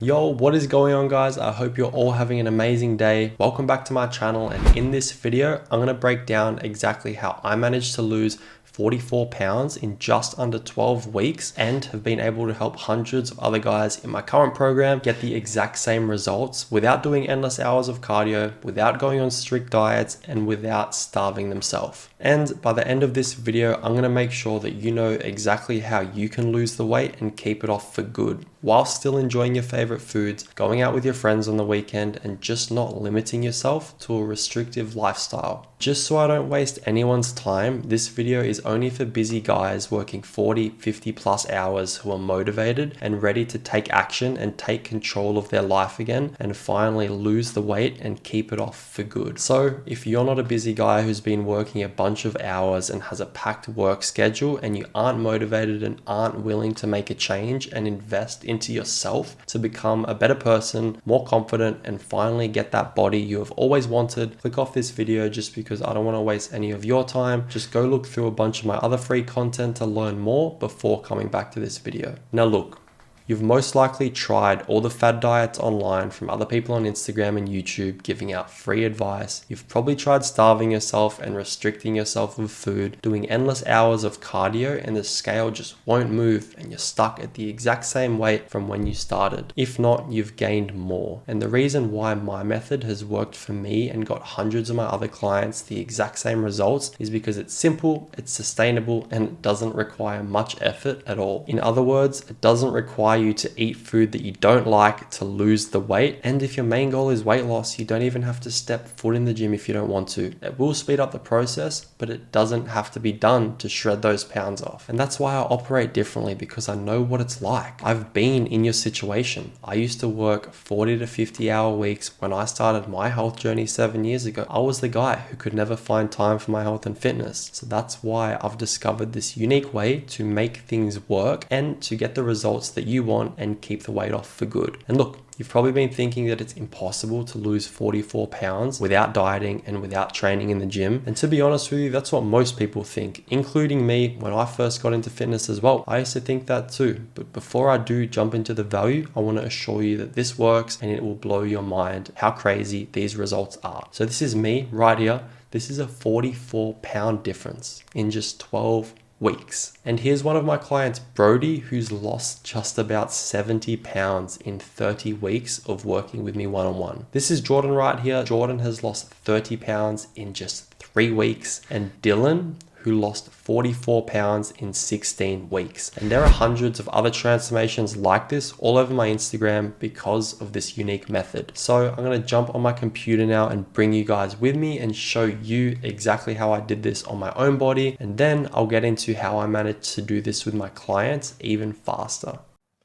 Yo, what is going on guys? I hope you're all having an amazing day. Welcome back to my channel, and in this video, I'm gonna break down exactly how I managed to lose 44 pounds in just under 12 weeks and have been able to help hundreds of other guys in my current program get the exact same results without doing endless hours of cardio, without going on strict diets, and without starving themselves. And by the end of this video, I'm gonna make sure that you know exactly how you can lose the weight and keep it off for good, while still enjoying your favorite foods, going out with your friends on the weekend, and just not limiting yourself to a restrictive lifestyle. Just so I don't waste anyone's time, this video is only for busy guys working 40, 50 plus hours who are motivated and ready to take action and take control of their life again and finally lose the weight and keep it off for good. So if you're not a busy guy who's been working a bunch of hours and has a packed work schedule and you aren't motivated and aren't willing to make a change and invest into yourself to become a better person, more confident, and finally get that body you have always wanted, click off this video just because I don't want to waste any of your time. Just go look through a bunch of my other free content to learn more before coming back to this video. Now look, you've most likely tried all the fad diets online from other people on Instagram and YouTube giving out free advice. You've probably tried starving yourself and restricting yourself with food, doing endless hours of cardio, and the scale just won't move and you're stuck at the exact same weight from when you started. If not, you've gained more. And the reason why my method has worked for me and got hundreds of my other clients the exact same results is because it's simple, it's sustainable, and it doesn't require much effort at all. In other words, it doesn't require you to eat food that you don't like to lose the weight. And if your main goal is weight loss, you don't even have to step foot in the gym if you don't want to. It will speed up the process, but it doesn't have to be done to shred those pounds off. And that's why I operate differently, because I know what it's like. I've been in your situation. I used to work 40 to 50 hour weeks when I started my health journey 7 years ago. I was the guy who could never find time for my health and fitness. So that's why I've discovered this unique way to make things work and to get the results that you want and keep the weight off for good. And look, you've probably been thinking that it's impossible to lose 44 pounds without dieting and without training in the gym. And to be honest with you, that's what most people think, including me when I first got into fitness as well. I used to think that too. But before I do jump into the value, I want to assure you that this works and it will blow your mind how crazy these results are. So this is me right here. This is a 44-pound difference in just 12 weeks. And here's one of my clients, Brody, who's lost just about 70 pounds in 30 weeks of working with me one-on-one. This is Jordan right here. Jordan has lost 30 pounds in just 3 weeks. And Dylan, who lost 44 pounds in 16 weeks. And there are hundreds of other transformations like this all over my Instagram because of this unique method. So I'm gonna jump on my computer now and bring you guys with me and show you exactly how I did this on my own body. And then I'll get into how I managed to do this with my clients even faster.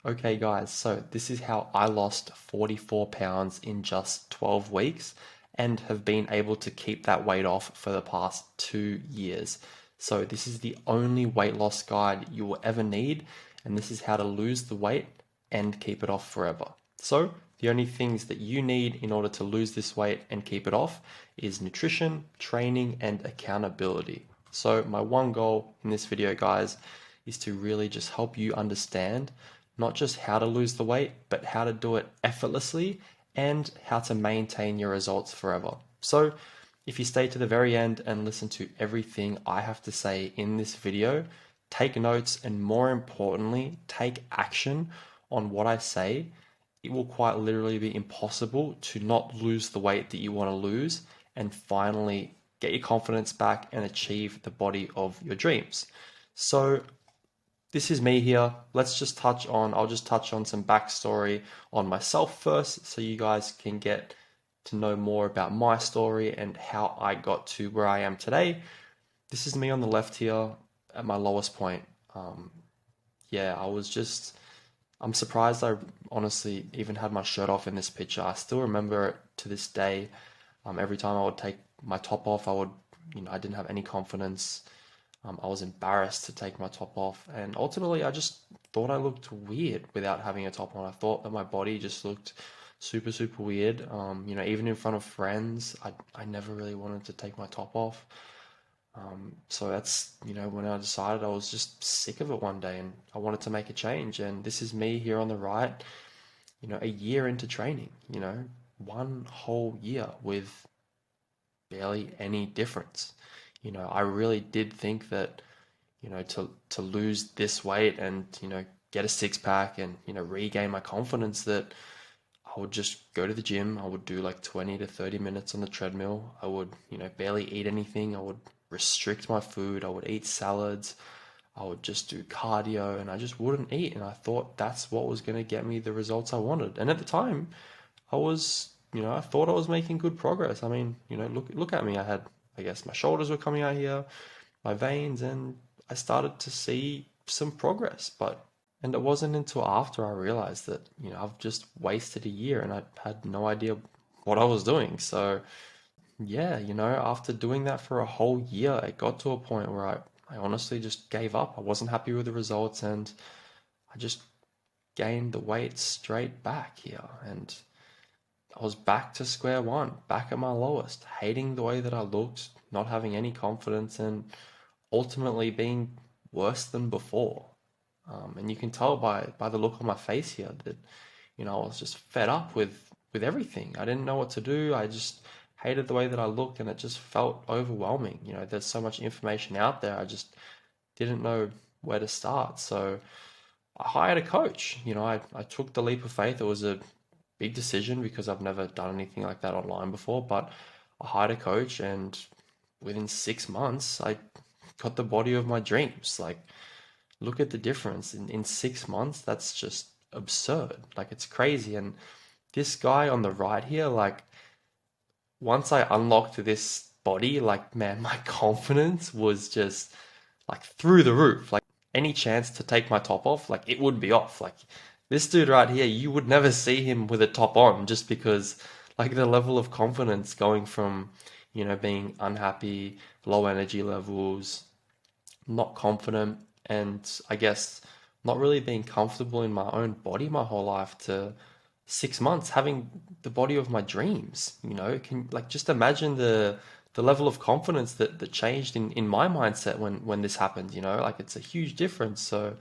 Okay guys, so this is how I lost 44 pounds in just 12 weeks and have been able to keep that weight off for the past 2 years. So this is the only weight loss guide you will ever need, and this is how to lose the weight and keep it off forever. So the only things that you need in order to lose this weight and keep it off is nutrition, training, and accountability. So my one goal in this video, guys, is to really just help you understand not just how to lose the weight, but how to do it effortlessly and how to maintain your results forever. So if you stay to the very end and listen to everything I have to say in this video, take notes, and more importantly, take action on what I say, it will quite literally be impossible to not lose the weight that you want to lose and finally get your confidence back and achieve the body of your dreams. So this is me here. I'll just touch on some backstory on myself first so you guys can get to know more about my story and how I got to where I am today. This is me on the left here at my lowest point. Yeah, I'm surprised I honestly even had my shirt off in this picture. I still remember it to this day. Every time I would take my top off, I didn't have any confidence. I was embarrassed to take my top off, and ultimately I just thought I looked weird without having a top on. I thought that my body just looked super, super weird. Even in front of friends, I never really wanted to take my top off. So that's, when I decided I was just sick of it one day and I wanted to make a change. And this is me here on the right. a year into training, 1 whole year with barely any difference. I really did think that, to lose this weight and, get a six pack and, regain my confidence, that I would just go to the gym. I would do like 20 to 30 minutes on the treadmill. I would, barely eat anything. I would restrict my food. I would eat salads. I would just do cardio and I just wouldn't eat. And I thought that's what was going to get me the results I wanted. And at the time, I thought I was making good progress. I mean, look at me. I guess my shoulders were coming out here, my veins, and I started to see some progress. And it wasn't until after I realized that, I've just wasted a year and I had no idea what I was doing. So yeah, after doing that for a whole year, it got to a point where I honestly just gave up. I wasn't happy with the results and I just gained the weight straight back here. And I was back to square one, back at my lowest, hating the way that I looked, not having any confidence, and ultimately being worse than before. And you can tell by the look on my face here that, I was just fed up with everything. I didn't know what to do. I just hated the way that I looked, and it just felt overwhelming. There's so much information out there. I just didn't know where to start. So I hired a coach. I took the leap of faith. It was a big decision because I've never done anything like that online before, but I hired a coach, and within 6 months, I got the body of my dreams. Like, look at the difference in 6 months. That's just absurd. Like, it's crazy. And this guy on the right here, like, once I unlocked this body, like, man, my confidence was just like through the roof. Like, any chance to take my top off, like, it would be off. Like, this dude right here, you would never see him with a top on, just because, like, the level of confidence going from, being unhappy, low energy levels, not confident, and I guess not really being comfortable in my own body my whole life, to 6 months having the body of my dreams. Can, like, just imagine the level of confidence that changed in my mindset when this happened. Like, it's a huge difference. So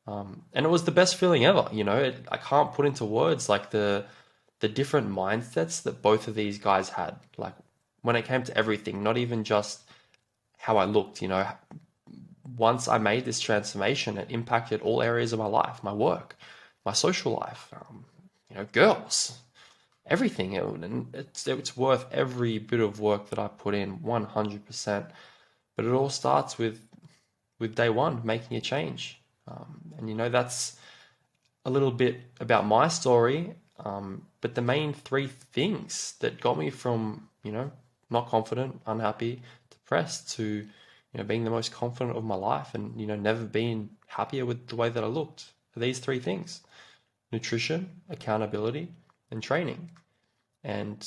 and it was the best feeling ever. I can't put into words like the different mindsets that both of these guys had. Like, when it came to everything, not even just how I looked. Once I made this transformation, it impacted all areas of my life, my work, my social life, girls, everything. And it's worth every bit of work that I put in, 100%. But it all starts with day one, making a change. And that's a little bit about my story. But the main three things that got me from, not confident, unhappy, depressed, to, being the most confident of my life and, never being happier with the way that I looked, are these three things: nutrition, accountability, and training. And,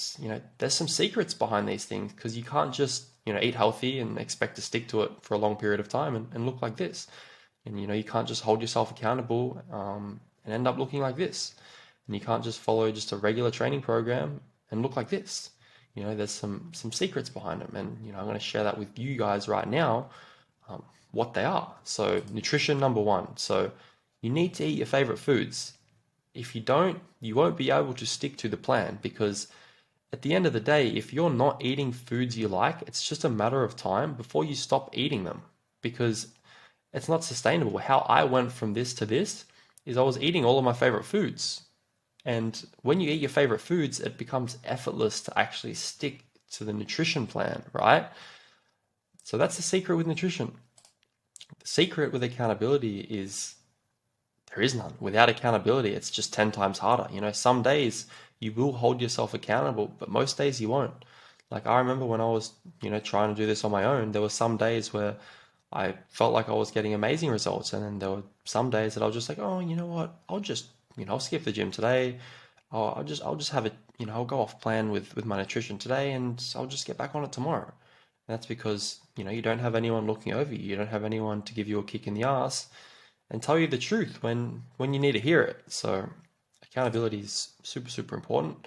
there's some secrets behind these things, because you can't just, eat healthy and expect to stick to it for a long period of time and look like this. And, you can't just hold yourself accountable and end up looking like this. And you can't just follow just a regular training program and look like this. There's some secrets behind them. And, I'm going to share that with you guys right now, what they are. So nutrition, number one. So you need to eat your favorite foods. If you don't, you won't be able to stick to the plan, because at the end of the day, if you're not eating foods you like, it's just a matter of time before you stop eating them, because it's not sustainable. How I went from this to this is I was eating all of my favorite foods. And when you eat your favorite foods, it becomes effortless to actually stick to the nutrition plan, right? So that's the secret with nutrition. The secret with accountability is there is none. Without accountability, it's just 10 times harder. Some days you will hold yourself accountable, but most days you won't. Like, I remember when I was, trying to do this on my own, there were some days where I felt like I was getting amazing results. And then there were some days that I was just like, oh, you know what? I'll just, I'll skip the gym today. I'll just have it, I'll go off plan with my nutrition today, and I'll just get back on it tomorrow. And that's because, you don't have anyone looking over you. You don't have anyone to give you a kick in the ass and tell you the truth when you need to hear it. So accountability is super, super important.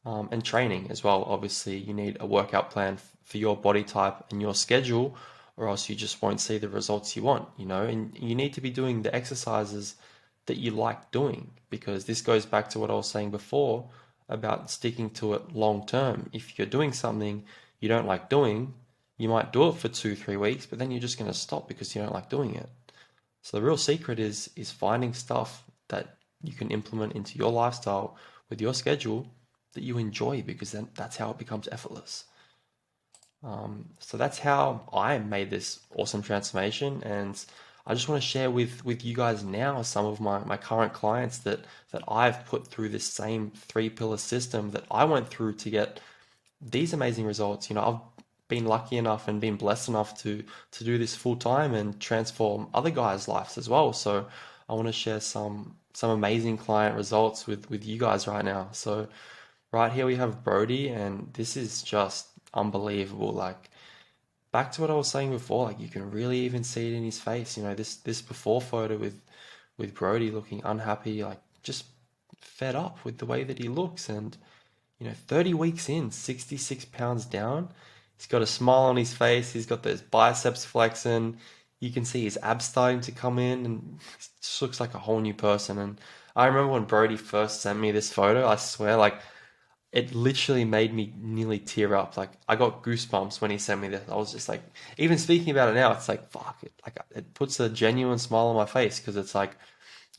And training as well. Obviously, you need a workout plan for your body type and your schedule, or else you just won't see the results you want, and you need to be doing the exercises that you like doing, because this goes back to what I was saying before about sticking to it long term. If you're doing something you don't like doing, you might do it for 2-3 weeks, but then you're just going to stop because you don't like doing it. So the real secret is finding stuff that you can implement into your lifestyle with your schedule that you enjoy, because then that's how it becomes effortless. So that's how I made this awesome transformation, and I just want to share with you guys now some of my current clients that I've put through this same 3 pillar system that I went through to get these amazing results. I've been lucky enough and been blessed enough to do this full time and transform other guys' lives as well. So I want to share some amazing client results with you guys right now. So right here we have Brody, and this is just unbelievable. Like, back to what I was saying before, like, you can really even see it in his face. This before photo with Brody looking unhappy, like just fed up with the way that he looks. And 30 weeks in, 66 pounds down. He's got a smile on his face. He's got those biceps flexing. You can see his abs starting to come in, and he just looks like a whole new person. And I remember when Brody first sent me this photo, I swear, like, it literally made me nearly tear up. Like, I got goosebumps when he sent me this. I was just like, even speaking about it now, it's like, fuck it. Like, it puts a genuine smile on my face, because it's like,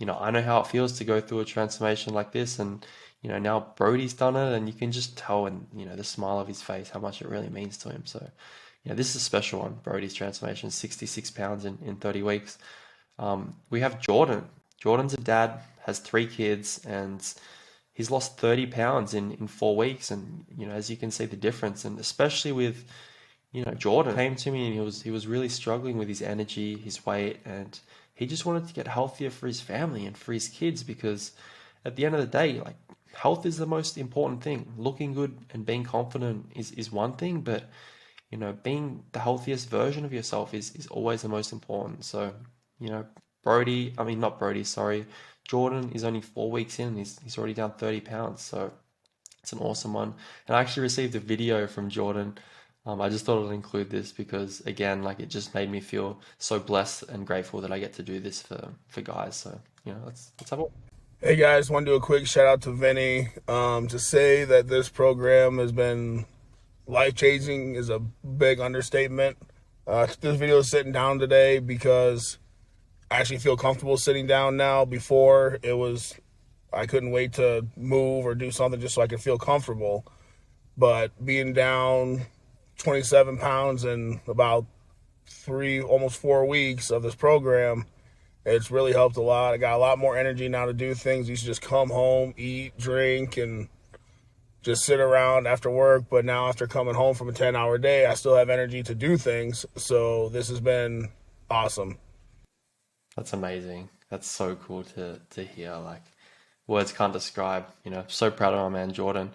I know how it feels to go through a transformation like this. And, now Brody's done it, and you can just tell in, the smile of his face how much it really means to him. So, this is a special one, Brody's transformation, 66 pounds in 30 weeks. We have Jordan. Jordan's a dad, has 3 kids, and he's lost 30 pounds in 4 weeks. And, as you can see the difference, and especially with, Jordan came to me and he was really struggling with his energy, his weight, and he just wanted to get healthier for his family and for his kids, because at the end of the day, like, health is the most important thing. Looking good and being confident is one thing, but being the healthiest version of yourself is always the most important. So, not Brody, sorry. Jordan is only 4 weeks in, and he's already down 30 pounds. So it's an awesome one. And I actually received a video from Jordan. I just thought I'd include this because, again, like, it just made me feel so blessed and grateful that I get to do this for guys. So, let's have a... Hey guys, want to do a quick shout out to Vinny. To say that this program has been life changing is a big understatement. This video is sitting down today because I actually feel comfortable sitting down now. Before, I couldn't wait to move or do something just so I could feel comfortable. But being down 27 pounds in about almost 4 weeks of this program, it's really helped a lot. I got a lot more energy now to do things. I used to just come home, eat, drink, and just sit around after work. But now, after coming home from a 10-hour day, I still have energy to do things. So this has been awesome. That's amazing. That's so cool to hear. Like, words can't describe. So proud of my man Jordan.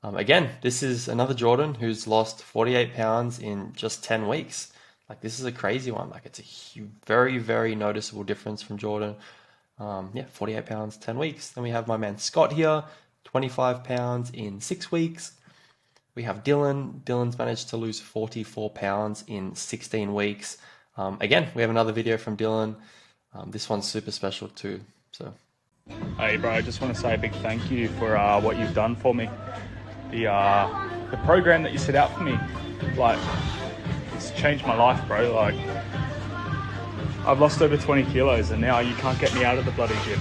Again, this is another Jordan who's lost 48 pounds in just 10 weeks. Like, this is a crazy one. Like, it's a very, very noticeable difference from Jordan. 48 pounds, 10 weeks. Then we have my man Scott here, 25 pounds in 6 weeks. We have Dylan. Dylan's managed to lose 44 pounds in 16 weeks. Again, we have another video from Dylan. This one's super special too. So, hey bro, I just want to say a big thank you for what you've done for me. The program that you set out for me, like, it's changed my life, bro. Like, I've lost over 20 kilos and now you can't get me out of the bloody gym.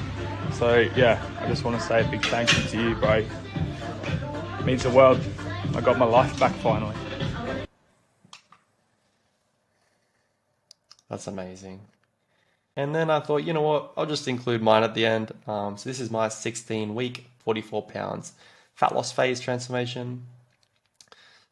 So yeah, I just want to say a big thank you to you, bro. It means the world. I got my life back finally. that's amazing. And then I thought, you know what, I'll just include mine at the end. So this is my 16-week, 44 pounds fat loss phase transformation.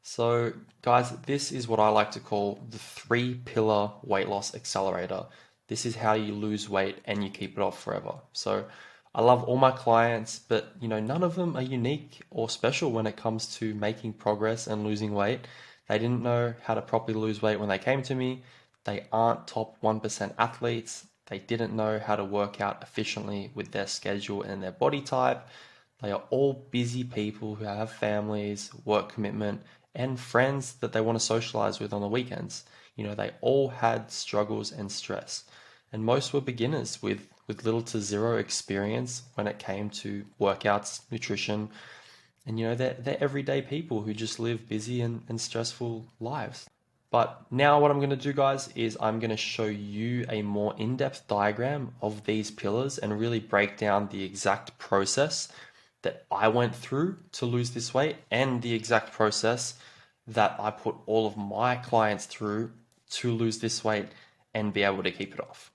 So guys, this is what I like to call the 3-pillar weight loss accelerator. This is how you lose weight and you keep it off forever. So I love all my clients, but none of them are unique or special when it comes to making progress and losing weight. They didn't know how to properly lose weight when they came to me. They aren't top 1% athletes. They didn't know how to work out efficiently with their schedule and their body type. They are all busy people who have families, work commitment, and friends that they want to socialize with on the weekends. They all had struggles and stress. And most were beginners with with little to zero experience when it came to workouts, nutrition, and they're everyday people who just live busy and stressful lives. But now what I'm going to do, guys, is I'm going to show you a more in-depth diagram of these pillars and really break down the exact process that I went through to lose this weight and the exact process that I put all of my clients through to lose this weight and be able to keep it off.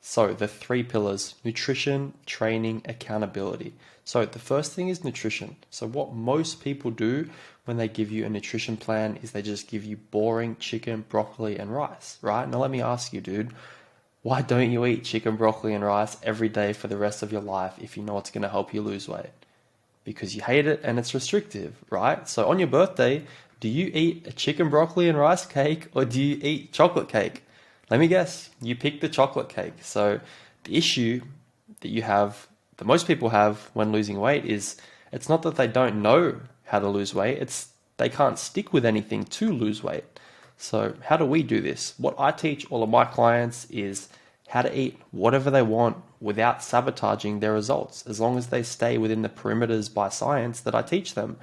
So the three pillars: nutrition, training, accountability. So the first thing is nutrition. So what most people do when they give you a nutrition plan is they just give you boring chicken, broccoli, and rice, right? Now let me ask you, dude, why don't you eat chicken, broccoli, and rice every day for the rest of your life if you know it's going to help you lose weight? Because you hate it and it's restrictive, right? So on your birthday, do you eat a chicken, broccoli, and rice cake, or do you eat chocolate cake? Let me guess, you pick the chocolate cake. So the issue that most people have when losing weight is it's not that they don't know how to lose weight, it's they can't stick with anything to lose weight. So how do we do this? What I teach all of my clients is how to eat whatever they want without sabotaging their results, as long as they stay within the perimeters by science that I teach them.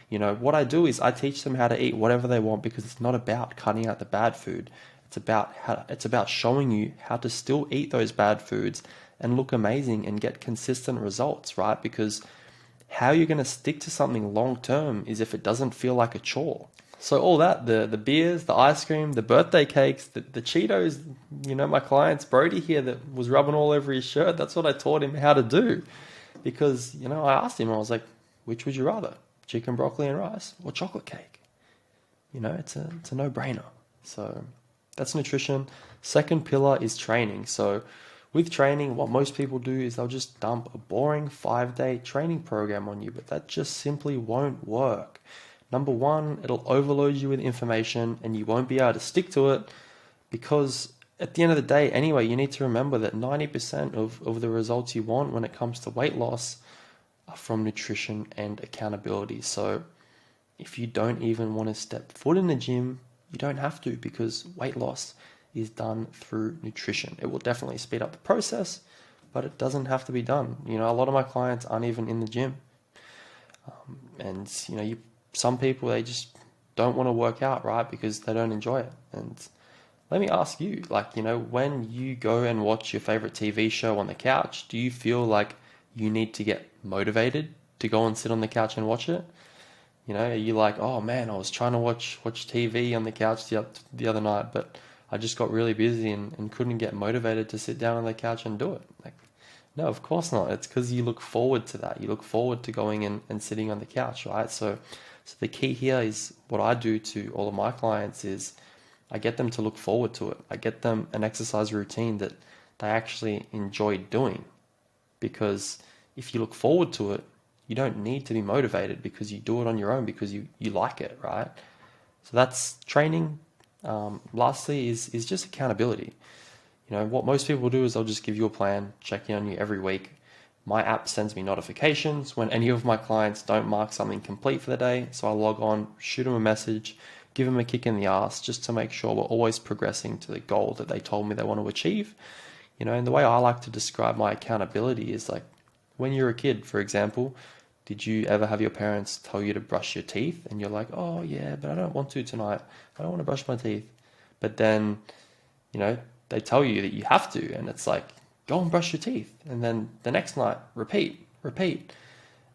What I do is I teach them how to eat whatever they want, because it's not about cutting out the bad food. It's about showing you how to still eat those bad foods and look amazing and get consistent results, right? Because how you're going to stick to something long term is if it doesn't feel like a chore. So all that, the beers, the ice cream, the birthday cakes, the Cheetos, my client's Brody here that was rubbing all over his shirt, that's what I taught him how to do. Because, I asked him, I was like, which would you rather? Chicken, broccoli, and rice, or chocolate cake? It's a no-brainer. So that's nutrition. Second pillar is training. So with training, what most people do is they'll just dump a boring 5-day training program on you, but that just simply won't work. Number one, it'll overload you with information and you won't be able to stick to it, because at the end of the day, anyway, you need to remember that 90% of the results you want when it comes to weight loss are from nutrition and accountability. So if you don't even want to step foot in the gym, you don't have to, because weight loss is done through nutrition. It will definitely speed up the process, but it doesn't have to be done. A lot of my clients aren't even in the gym. Some people, they just don't want to work out, right? Because they don't enjoy it. And let me ask you, when you go and watch your favorite TV show on the couch, do you feel like you need to get motivated to go and sit on the couch and watch it? Are you like, oh man, I was trying to watch TV on the couch the other night, but I just got really busy and couldn't get motivated to sit down on the couch and do it? No, of course not. It's because you look forward to that. You look forward to going and sitting on the couch, right? So the key here is what I do to all of my clients is I get them to look forward to it. I get them an exercise routine that they actually enjoy doing. Because if you look forward to it, you don't need to be motivated, because you do it on your own because you like it, right? So that's training. Lastly is just accountability. What most people do is they'll just give you a plan, check in on you every week. My app sends me notifications when any of my clients don't mark something complete for the day. So I log on, shoot them a message, give them a kick in the ass, just to make sure we're always progressing to the goal that they told me they want to achieve. And the way I like to describe my accountability is like when you're a kid, for example. Did you ever have your parents tell you to brush your teeth and you're like, oh yeah, but I don't want to tonight. I don't want to brush my teeth. But then, they tell you that you have to, and it's like, go and brush your teeth. And then the next night, repeat.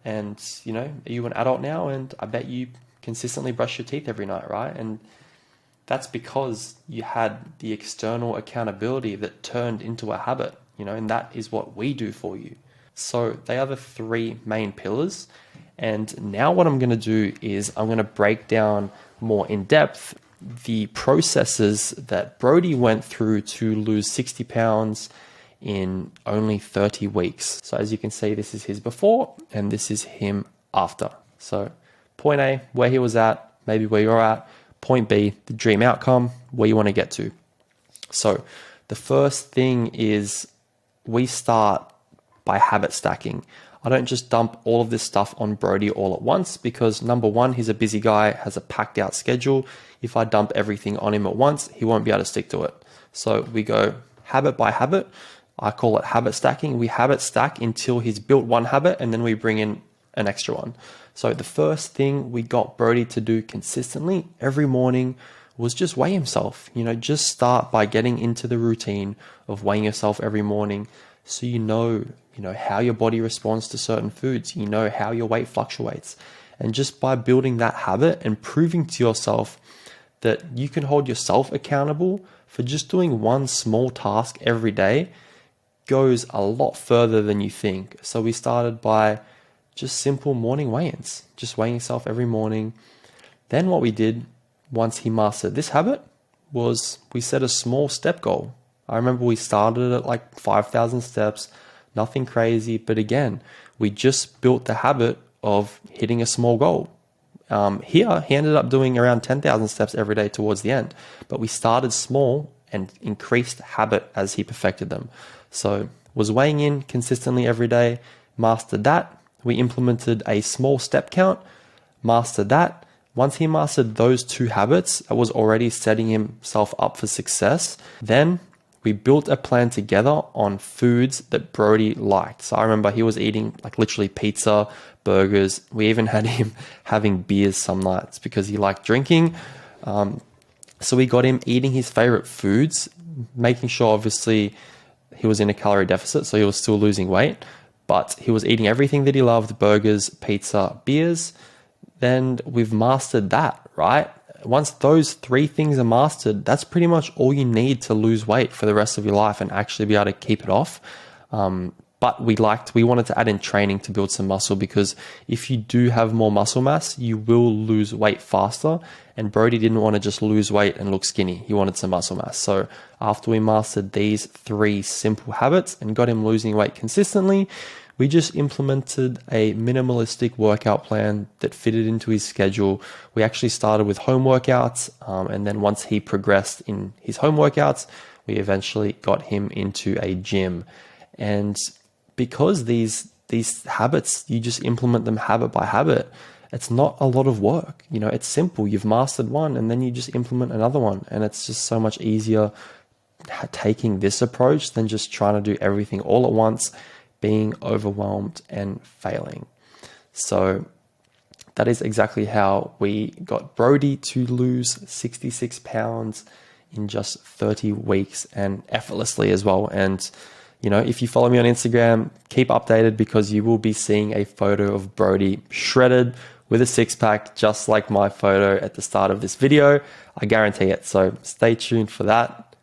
And, are you an adult now? And I bet you consistently brush your teeth every night, right? And that's because you had the external accountability that turned into a habit, and that is what we do for you. So they are the three main pillars. And now what I'm going to do is I'm going to break down more in depth the processes that Brody went through to lose 60 pounds in only 30 weeks. So as you can see, this is his before and this is him after. So point A, where he was at, maybe where you're at. Point B, the dream outcome, where you want to get to. So the first thing is we start by habit stacking. I don't just dump all of this stuff on Brody all at once, because number one, he's a busy guy, has a packed out schedule. If I dump everything on him at once, he won't be able to stick to it. So we go habit by habit. I call it habit stacking. We habit stack until he's built one habit and then we bring in an extra one. So the first thing we got Brody to do consistently every morning was just weigh himself. Just start by getting into the routine of weighing yourself every morning, so you know how your body responds to certain foods, how your weight fluctuates. And just by building that habit and proving to yourself that you can hold yourself accountable for just doing one small task every day goes a lot further than you think. So we started by just simple morning weigh-ins, just weighing yourself every morning. Then what we did once he mastered this habit was we set a small step goal. I remember we started at like 5,000 steps, nothing crazy, but again, we just built the habit of hitting a small goal. Here, he ended up doing around 10,000 steps every day towards the end, but we started small and increased habit as he perfected them. So was weighing in consistently every day, mastered that. We implemented a small step count, mastered that. Once he mastered those two habits, it was already setting himself up for success. Then we built a plan together on foods that Brody liked. So I remember he was eating like literally pizza, burgers. We even had him having beers some nights because he liked drinking. So we got him eating his favorite foods, making sure obviously he was in a calorie deficit, so he was still losing weight, but he was eating everything that he loved: burgers, pizza, beers. Then we've mastered that, right? Once those three things are mastered, that's pretty much all you need to lose weight for the rest of your life and actually be able to keep it off. But we wanted to add in training to build some muscle, because if you do have more muscle mass, you will lose weight faster. And Brody didn't want to just lose weight and look skinny. He wanted some muscle mass. So after we mastered these three simple habits and got him losing weight consistently, we just implemented a minimalistic workout plan that fitted into his schedule. We actually started with home workouts, and then once he progressed in his home workouts, we eventually got him into a gym. And because these habits, you just implement them habit by habit, it's not a lot of work. It's simple. You've mastered one and then you just implement another one. And it's just so much easier taking this approach than just trying to do everything all at once, being overwhelmed and failing. So that is exactly how we got Brody to lose 66 pounds in just 30 weeks, and effortlessly as well. And if you follow me on Instagram, keep updated, because you will be seeing a photo of Brody shredded with a six-pack, just like my photo at the start of this video. I guarantee it. So stay tuned for that.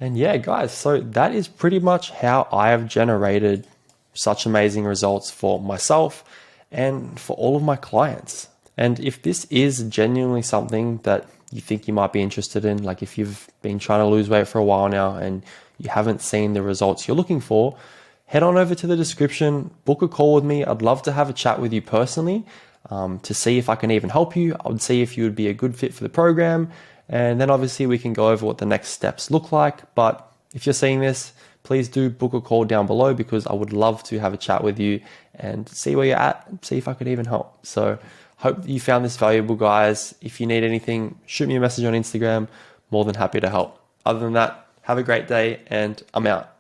And yeah, guys, so that is pretty much how I have generated such amazing results for myself and for all of my clients. And if this is genuinely something that you think you might be interested in, like if you've been trying to lose weight for a while now and you haven't seen the results you're looking for, head on over to the description, book a call with me. I'd love to have a chat with you personally, to see if I can even help you. I would see if you would be a good fit for the program. And then obviously we can go over what the next steps look like. But if you're seeing this, please do book a call down below, because I would love to have a chat with you and see where you're at, see if I could even help. So hope you found this valuable, guys. If you need anything, shoot me a message on Instagram. More than happy to help. Other than that, have a great day, and I'm out.